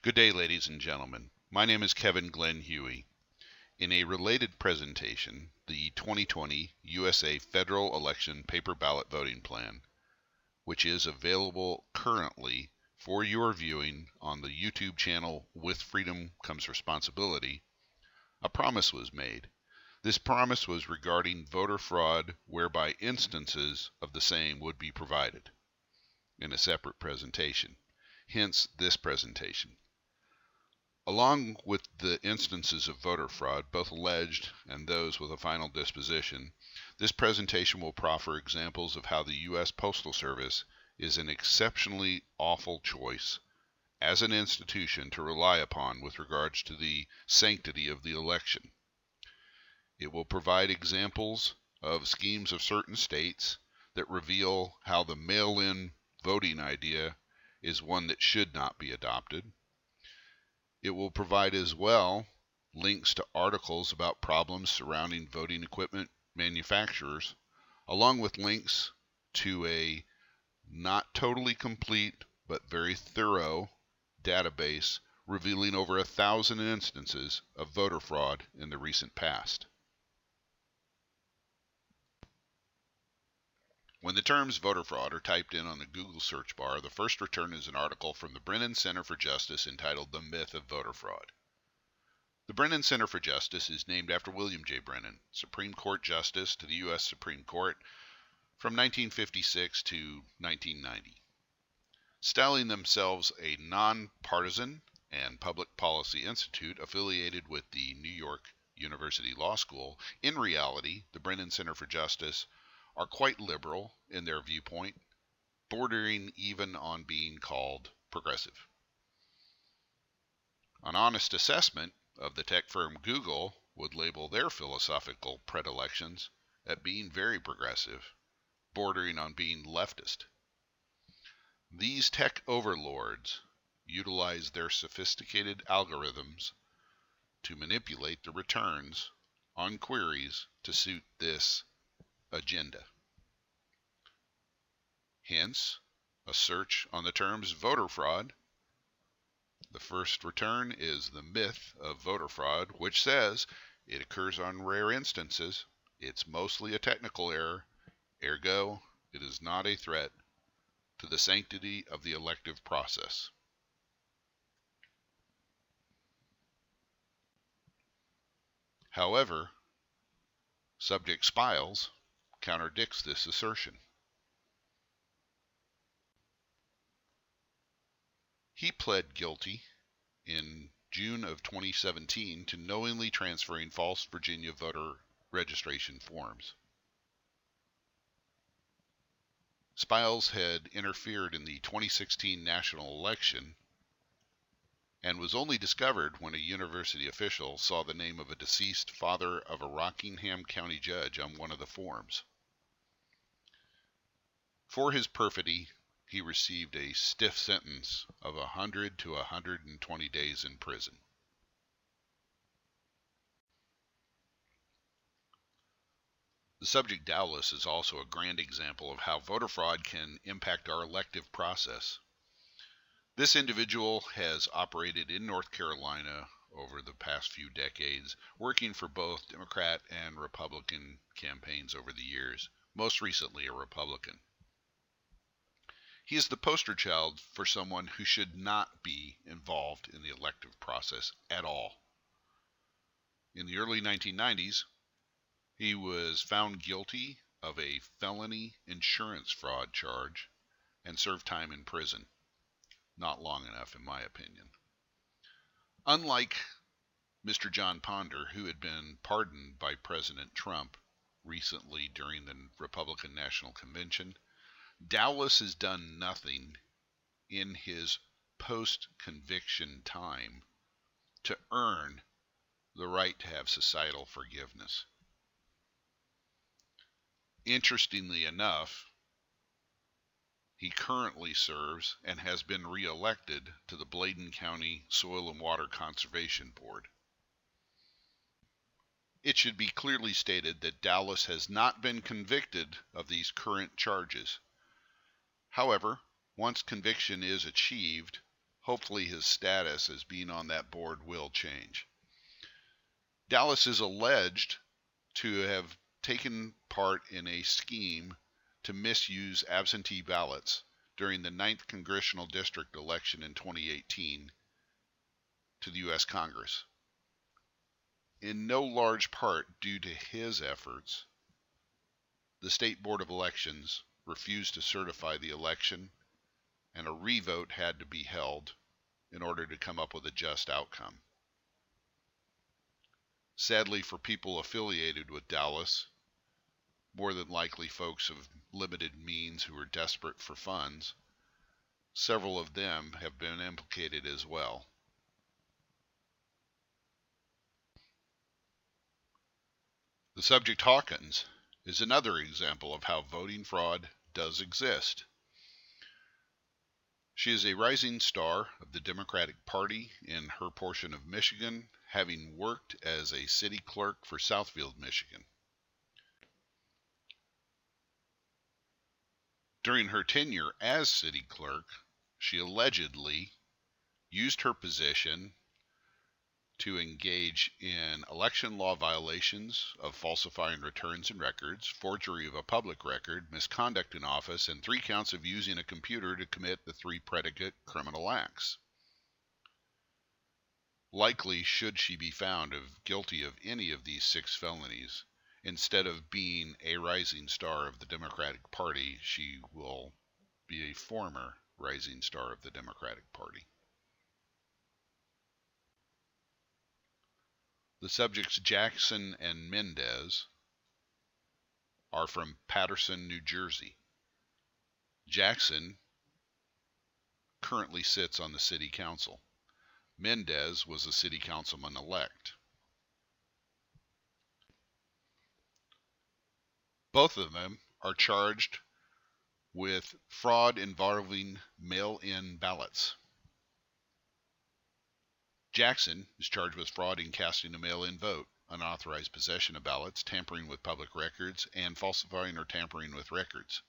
Good day, ladies and gentlemen. My name is Kevin Glenn Huey. In a related presentation, the 2020 USA Federal Election Paper Ballot Voting Plan, which is available currently for your viewing on the YouTube channel With Freedom Comes Responsibility, a promise was made. This promise was regarding voter fraud, whereby instances of the same would be provided in a separate presentation, hence this presentation. Along with the instances of voter fraud, both alleged and those with a final disposition, this presentation will proffer examples of how the U.S. Postal Service is an exceptionally awful choice as an institution to rely upon with regards to the sanctity of the election. It will provide examples of schemes of certain states that reveal how the mail-in voting idea is one that should not be adopted. It will provide as well links to articles about problems surrounding voting equipment manufacturers, along with links to a not totally complete but very thorough database revealing over 1,000 instances of voter fraud in the recent past. When the terms voter fraud are typed in on the Google search bar, the first return is an article from the Brennan Center for Justice entitled The Myth of Voter Fraud. The Brennan Center for Justice is named after William J. Brennan, Supreme Court Justice to the U.S. Supreme Court from 1956 to 1990. Styling themselves a nonpartisan and public policy institute affiliated with the New York University Law School, in reality, the Brennan Center for Justice are quite liberal in their viewpoint, bordering even on being called progressive. An honest assessment of the tech firm Google would label their philosophical predilections at being very progressive, bordering on being leftist. These tech overlords utilize their sophisticated algorithms to manipulate the returns on queries to suit this agenda. Hence, a search on the terms voter fraud. The first return is the myth of voter fraud, which says it occurs on rare instances, it's mostly a technical error, ergo, it is not a threat to the sanctity of the elective process. However, Subject Spiles contradicts this assertion. He pled guilty in June of 2017 to knowingly transferring false Virginia voter registration forms. Spiles had interfered in the 2016 national election and was only discovered when a university official saw the name of a deceased father of a Rockingham County judge on one of the forms. For his perfidy, he received a stiff sentence of 100 to 120 days in prison. The subject doubtless is also a grand example of how voter fraud can impact our elective process. This individual has operated in North Carolina over the past few decades, working for both Democrat and Republican campaigns over the years, most recently a Republican. He is the poster child for someone who should not be involved in the elective process at all. In the early 1990s, he was found guilty of a felony insurance fraud charge and served time in prison. Not long enough, in my opinion. Unlike Mr. John Ponder, who had been pardoned by President Trump recently during the Republican National Convention, Dowless has done nothing in his post-conviction time to earn the right to have societal forgiveness. Interestingly enough, he currently serves and has been re-elected to the Bladen County Soil and Water Conservation Board. It should be clearly stated that Dowless has not been convicted of these current charges. However, once conviction is achieved, hopefully his status as being on that board will change. Dallas is alleged to have taken part in a scheme to misuse absentee ballots during the 9th Congressional District election in 2018 to the U.S. Congress. In no large part due to his efforts, the State Board of Elections refused to certify the election, and a revote had to be held in order to come up with a just outcome. Sadly for people affiliated with Dallas, more than likely folks of limited means who are desperate for funds, several of them have been implicated as well. The subject Hawkins is another example of how voting fraud does exist. She is a rising star of the Democratic Party in her portion of Michigan, having worked as a city clerk for Southfield, Michigan. During her tenure as city clerk, she allegedly used her position to engage in election law violations of falsifying returns and records, forgery of a public record, misconduct in office, and 3 counts of using a computer to commit the 3 predicate criminal acts. Likely, should she be found guilty of any of these 6 felonies, instead of being a rising star of the Democratic Party, she will be a former rising star of the Democratic Party. The subjects Jackson and Mendez are from Paterson, New Jersey. Jackson currently sits on the city council. Mendez was a city councilman-elect. Both of them are charged with fraud involving mail-in ballots. Jackson is charged with fraud in casting a mail-in vote, unauthorized possession of ballots, tampering with public records, and falsifying or tampering with records.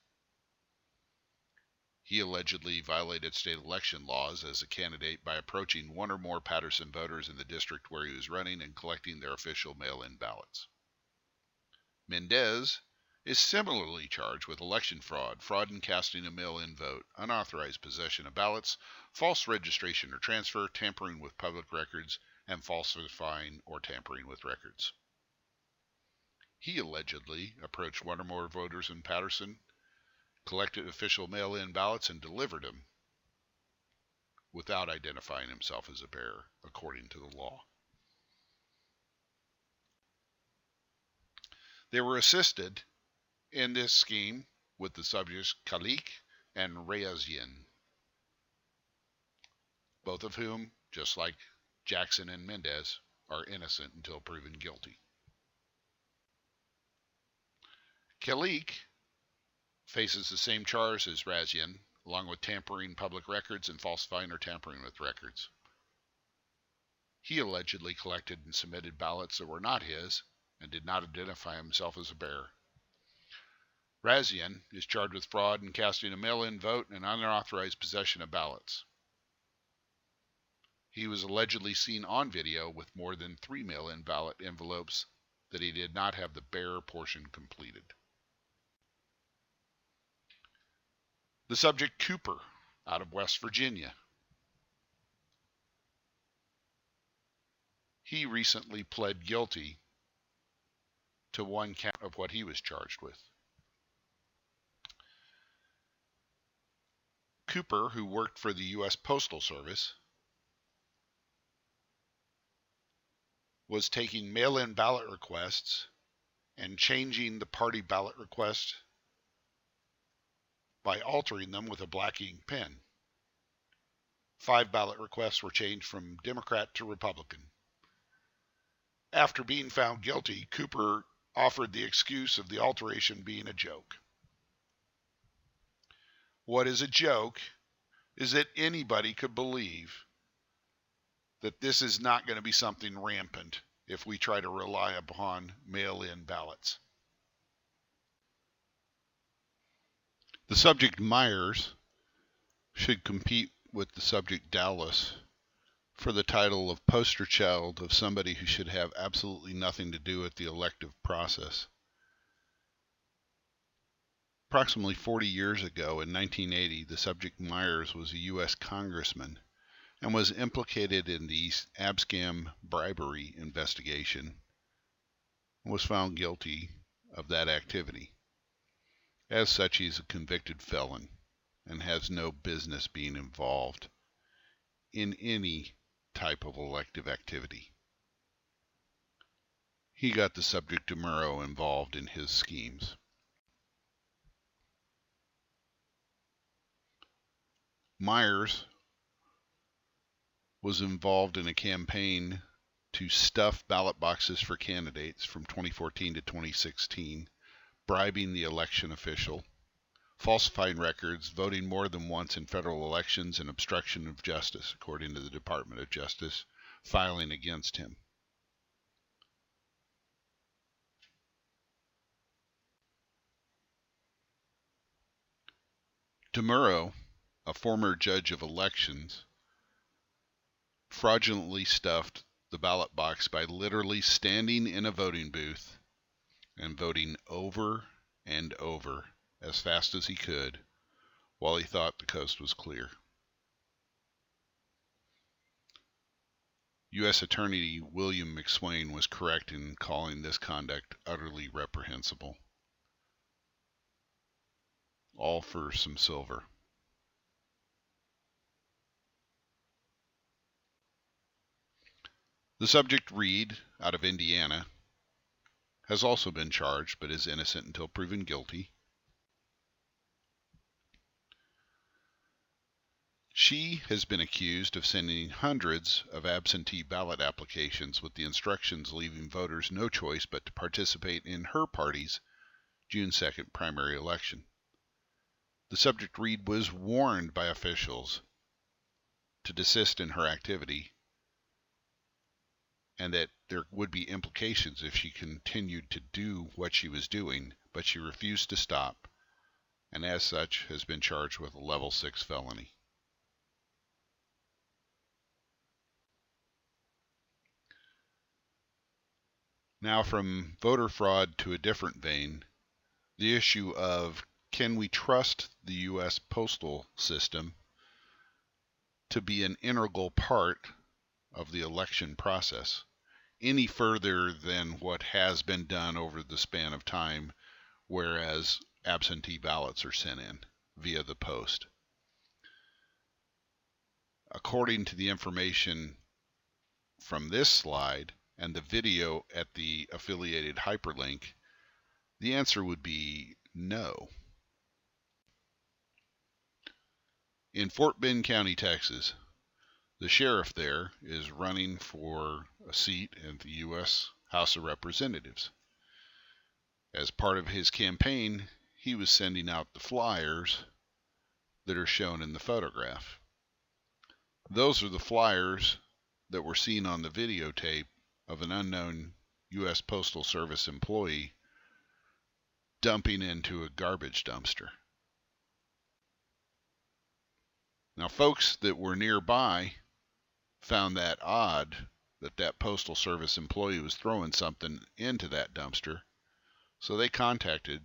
He allegedly violated state election laws as a candidate by approaching 1 or more Paterson voters in the district where he was running and collecting their official mail-in ballots. Mendez is similarly charged with election fraud, fraud in casting a mail-in vote, unauthorized possession of ballots, false registration or transfer, tampering with public records, and falsifying or tampering with records. He allegedly approached 1 or more voters in Paterson, collected official mail-in ballots, and delivered them without identifying himself as a bearer, according to the law. They were assisted in this scheme with the subjects Khalik and Razian, both of whom, just like Jackson and Mendez, are innocent until proven guilty. Khalik faces the same charge as Razian, along with tampering public records and falsifying or tampering with records. He allegedly collected and submitted ballots that were not his and did not identify himself as a bearer. Razian is charged with fraud in casting a mail-in vote and unauthorized possession of ballots. He was allegedly seen on video with more than 3 mail-in ballot envelopes that he did not have the bearer portion completed. The subject Cooper, out of West Virginia. He recently pled guilty to 1 count of what he was charged with. Cooper, who worked for the U.S. Postal Service, was taking mail-in ballot requests and changing the party ballot request by altering them with a black ink pen. 5 ballot requests were changed from Democrat to Republican. After being found guilty, Cooper offered the excuse of the alteration being a joke. What is a joke is that anybody could believe that this is not going to be something rampant if we try to rely upon mail-in ballots. The subject Myers should compete with the subject Dallas for the title of poster child of somebody who should have absolutely nothing to do with the elective process. Approximately 40 years ago, in 1980, the subject Myers was a U.S. congressman and was implicated in the Abscam bribery investigation and was found guilty of that activity. As such, he's a convicted felon and has no business being involved in any type of elective activity. He got the subject DeMuro involved in his schemes. Myers was involved in a campaign to stuff ballot boxes for candidates from 2014 to 2016, bribing the election official, falsifying records, voting more than once in federal elections, and obstruction of justice, according to the Department of Justice, filing against him. DeMuro, a former judge of elections, fraudulently stuffed the ballot box by literally standing in a voting booth and voting over and over as fast as he could while he thought the coast was clear. U.S. Attorney William McSwain was correct in calling this conduct utterly reprehensible. All for some silver. The subject, Reed, out of Indiana, has also been charged but is innocent until proven guilty. She has been accused of sending hundreds of absentee ballot applications with the instructions leaving voters no choice but to participate in her party's June 2nd primary election. The subject, Reed, was warned by officials to desist in her activity and that there would be implications if she continued to do what she was doing, but she refused to stop, and as such has been charged with a level 6 felony. Now, from voter fraud to a different vein, the issue of can we trust the U.S. postal system to be an integral part of the election process any further than what has been done over the span of time, whereas absentee ballots are sent in via the post. According to the information from this slide and the video at the affiliated hyperlink, the answer would be no. In Fort Bend County, Texas, the sheriff there is running for a seat in the U.S. House of Representatives. As part of his campaign, he was sending out the flyers that are shown in the photograph. Those are the flyers that were seen on the videotape of an unknown U.S. Postal Service employee dumping into a garbage dumpster. Now, folks that were nearby found that odd that that Postal Service employee was throwing something into that dumpster, so they contacted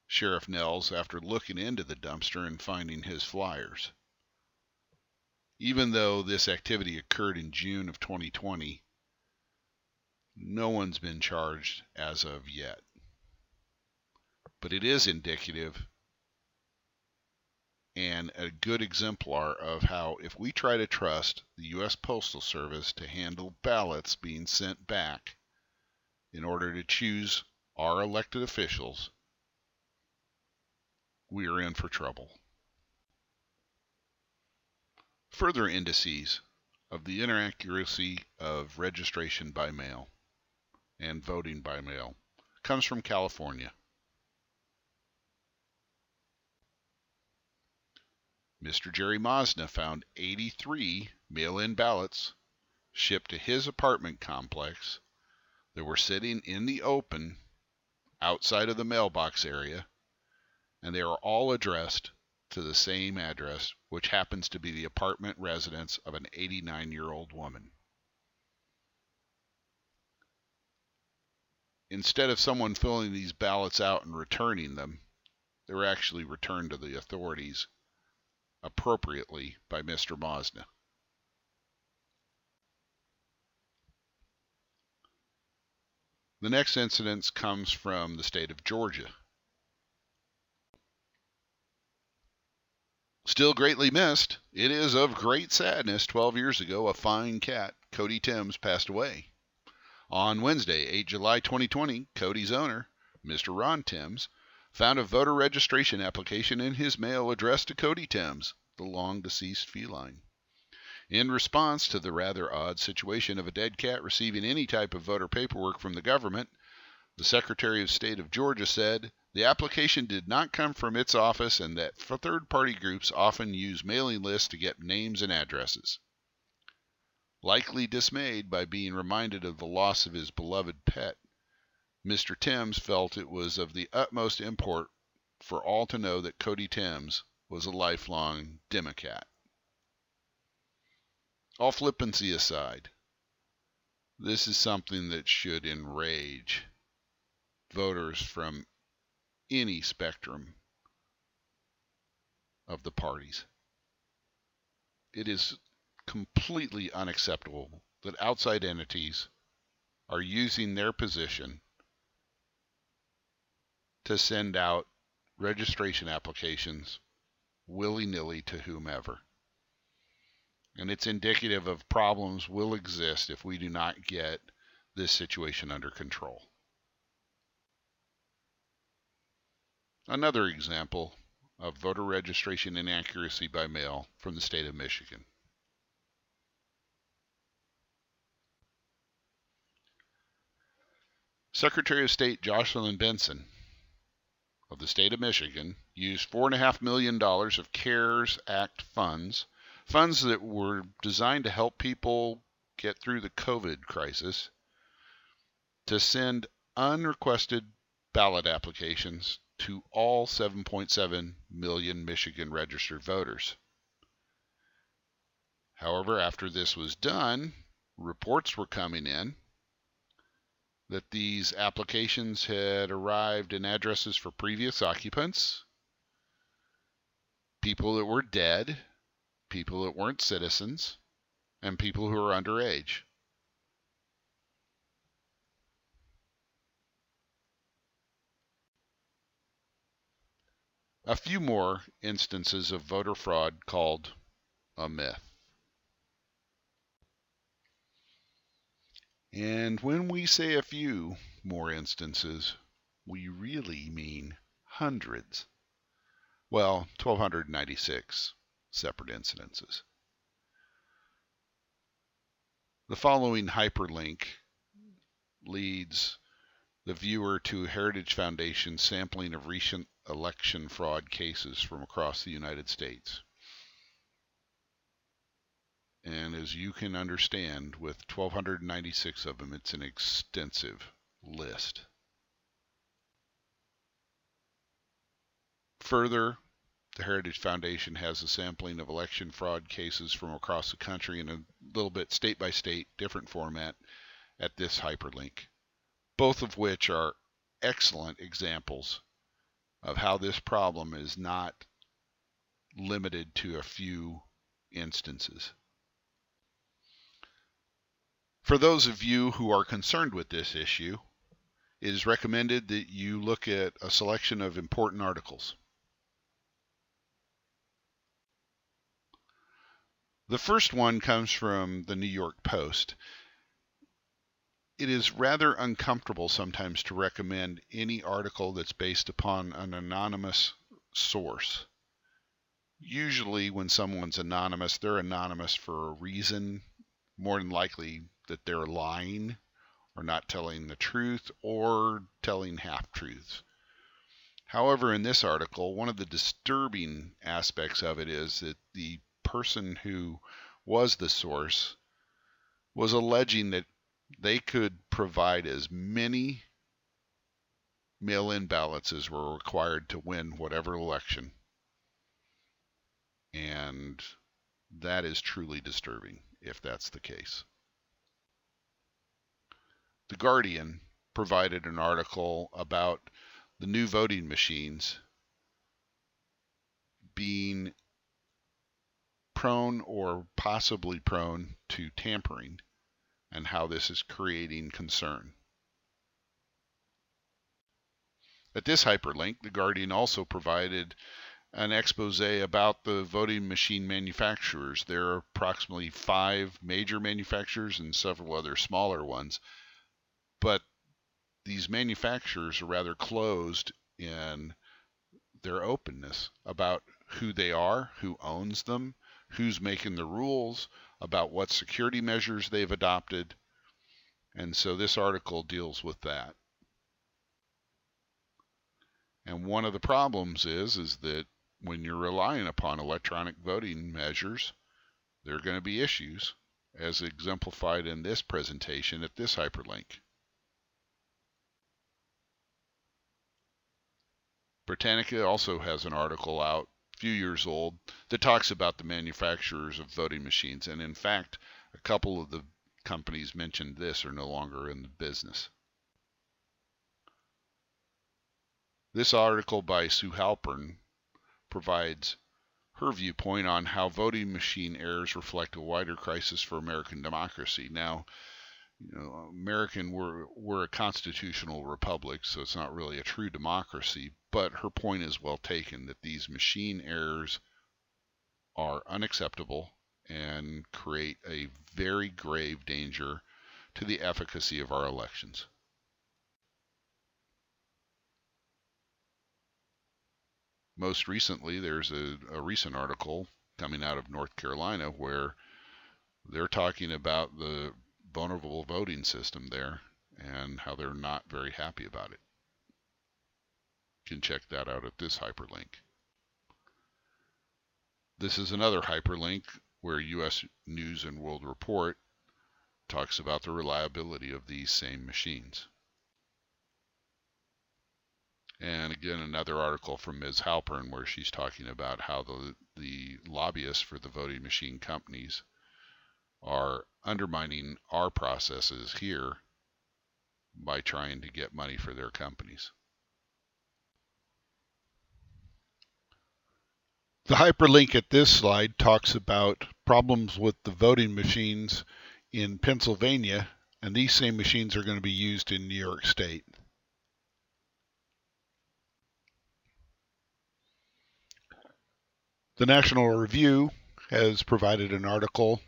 Sheriff Nels after looking into the dumpster and finding his flyers. Even though this activity occurred in June of 2020, no one's been charged as of yet. But it is indicative and a good exemplar of how if we try to trust the U.S. Postal Service to handle ballots being sent back in order to choose our elected officials, we are in for trouble. Further indices of the inaccuracy of registration by mail and voting by mail comes from California. Mr. Jerry Mosna found 83 mail-in ballots shipped to his apartment complex that were sitting in the open outside of the mailbox area, and they are all addressed to the same address, which happens to be the apartment residence of an 89-year-old woman. Instead of someone filling these ballots out and returning them, they were actually returned to the authorities appropriately by Mr. Mosna. The next incident comes from the state of Georgia. Still greatly missed, it is of great sadness. 12 years ago, a fine cat, Cody Timms, passed away. On Wednesday, 8 July 2020, Cody's owner, Mr. Ron Timms, found a voter registration application in his mail addressed to Cody Timms, the long-deceased feline. In response to the rather odd situation of a dead cat receiving any type of voter paperwork from the government, the Secretary of State of Georgia said the application did not come from its office and that third-party groups often use mailing lists to get names and addresses. Likely dismayed by being reminded of the loss of his beloved pet, Mr. Timms felt it was of the utmost import for all to know that Cody Timms was a lifelong Democrat. All flippancy aside, this is something that should enrage voters from any spectrum of the parties. It is completely unacceptable that outside entities are using their position to send out registration applications willy-nilly to whomever. And it's indicative of problems will exist if we do not get this situation under control. Another example of voter registration inaccuracy by mail from the state of Michigan. Secretary of State Jocelyn Benson of the state of Michigan used $4.5 million of CARES Act funds that were designed to help people get through the COVID crisis, to send unrequested ballot applications to all 7.7 million Michigan registered voters. However, after this was done, reports were coming in that these applications had arrived in addresses for previous occupants, people that were dead, people that weren't citizens, and people who are underage. A few more instances of voter fraud called a myth. And when we say a few more instances, we really mean hundreds. Well, 1,296 separate incidences. The following hyperlink leads the viewer to Heritage Foundation sampling of recent election fraud cases from across the United States. And as you can understand, with 1,296 of them, it's an extensive list. Further, the Heritage Foundation has a sampling of election fraud cases from across the country in a little bit state by state, different format at this hyperlink, both of which are excellent examples of how this problem is not limited to a few instances. For those of you who are concerned with this issue, it is recommended that you look at a selection of important articles. The first one comes from the New York Post. It is rather uncomfortable sometimes to recommend any article that's based upon an anonymous source. Usually when someone's anonymous, they're anonymous for a reason, more than likely that they're lying or not telling the truth or telling half-truths. However, in this article, one of the disturbing aspects of it is that the person who was the source was alleging that they could provide as many mail-in ballots as were required to win whatever election. And that is truly disturbing if that's the case. The Guardian provided an article about the new voting machines being prone or possibly prone to tampering and how this is creating concern. At this hyperlink, The Guardian also provided an expose about the voting machine manufacturers. There are approximately 5 major manufacturers and several other smaller ones, but these manufacturers are rather closed in their openness about who they are, who owns them, who's making the rules, about what security measures they've adopted. And so this article deals with that. And one of the problems is that when you're relying upon electronic voting measures, there are going to be issues, as exemplified in this presentation at this hyperlink. Britannica also has an article out, a few years old, that talks about the manufacturers of voting machines. And in fact, a couple of the companies mentioned this are no longer in the business. This article by Sue Halpern provides her viewpoint on how voting machine errors reflect a wider crisis for American democracy. Now, we're a constitutional republic, so it's not really a true democracy, but her point is well taken that these machine errors are unacceptable and create a very grave danger to the efficacy of our elections. Most recently, there's a recent article coming out of North Carolina where they're talking about the vulnerable voting system there and how they're not very happy about it. You can check that out at this hyperlink. This is another hyperlink where U.S. News and World Report talks about the reliability of these same machines. And again, another article from Ms. Halpern where she's talking about how the lobbyists for the voting machine companies are undermining our processes here by trying to get money for their companies. The hyperlink at this slide talks about problems with the voting machines in Pennsylvania, and these same machines are going to be used in New York State. The National Review has provided an article.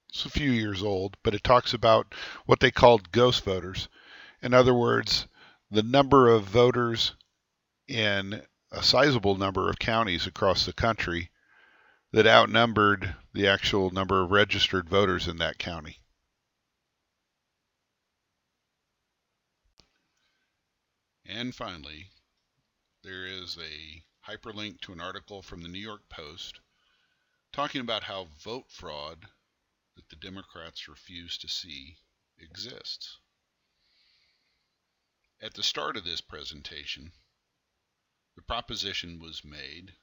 It's a few years old, but it talks about what they called ghost voters. In other words, the number of voters in a sizable number of counties across the country that outnumbered the actual number of registered voters in that county. And finally, there is a hyperlink to an article from the New York Post talking about how vote fraud that the Democrats refuse to see exists. At the start of this presentation, the proposition was made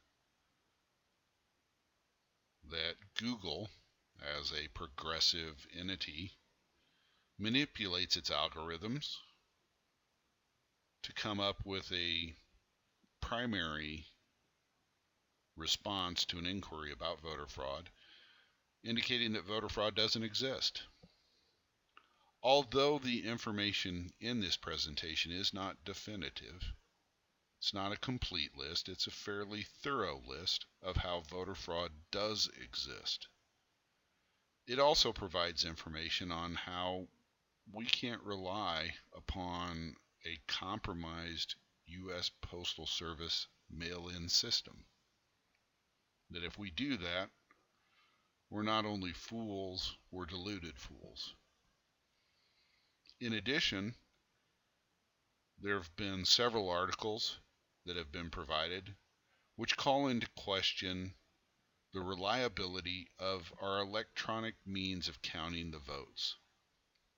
that Google, as a progressive entity, manipulates its algorithms to come up with a primary response to an inquiry about voter fraud, indicating that voter fraud doesn't exist. Although the information in this presentation is not definitive, it's not a complete list, it's a fairly thorough list of how voter fraud does exist. It also provides information on how we can't rely upon a compromised U.S. Postal Service mail-in system. That if we do that, we're not only fools, we're deluded fools. In addition, there have been several articles that have been provided which call into question the reliability of our electronic means of counting the votes.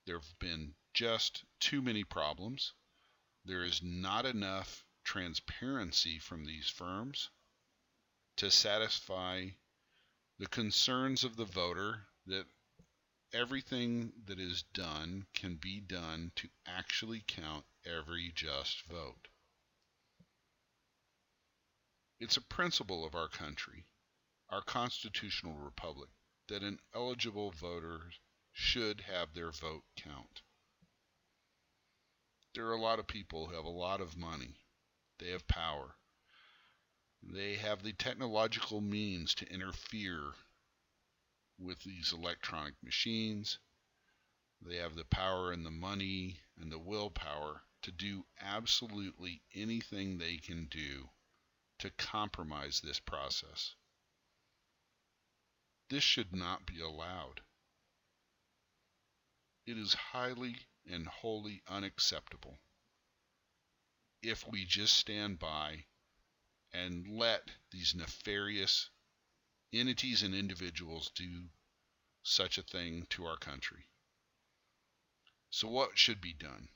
There have been just too many problems. There is not enough transparency from these firms. to satisfy the concerns of the voter that everything that is done can be done to actually count every just vote. It's a principle of our country, our constitutional republic, that an eligible voter should have their vote count. There are a lot of people who have a lot of money. They have power. They have the technological means to interfere with these electronic machines. They have the power and the money and the willpower to do absolutely anything they can do to compromise this process. This should not be allowed. It is highly and wholly unacceptable if we just stand by and let these nefarious entities and individuals do such a thing to our country. So what should be done?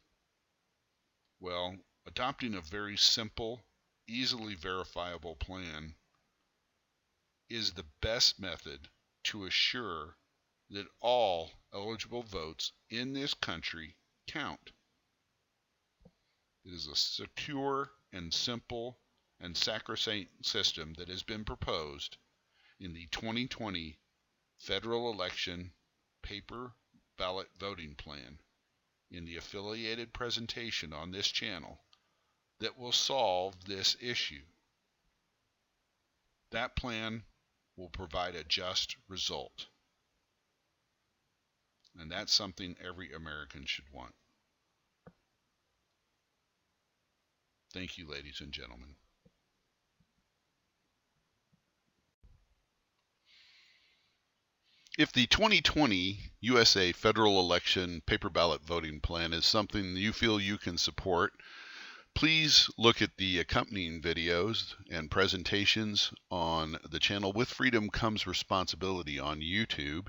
Well, adopting a very simple, easily verifiable plan is the best method to assure that all eligible votes in this country count. It is a secure and simple and sacrosanct system that has been proposed in the 2020 federal election paper ballot voting plan in the affiliated presentation on this channel that will solve this issue. That plan will provide a just result. And that's something every American should want. Thank you, ladies and gentlemen. If the 2020 USA federal election paper ballot voting plan is something you feel you can support, please look at the accompanying videos and presentations on the channel With Freedom Comes Responsibility on YouTube,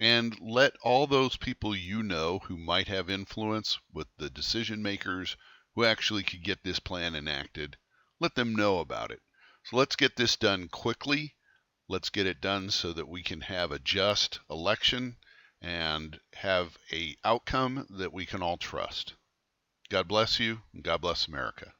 and let all those people you know who might have influence with the decision makers who actually could get this plan enacted, let them know about it. So let's get this done quickly. Let's get it done so that we can have a just election and have an outcome that we can all trust. God bless you, and God bless America.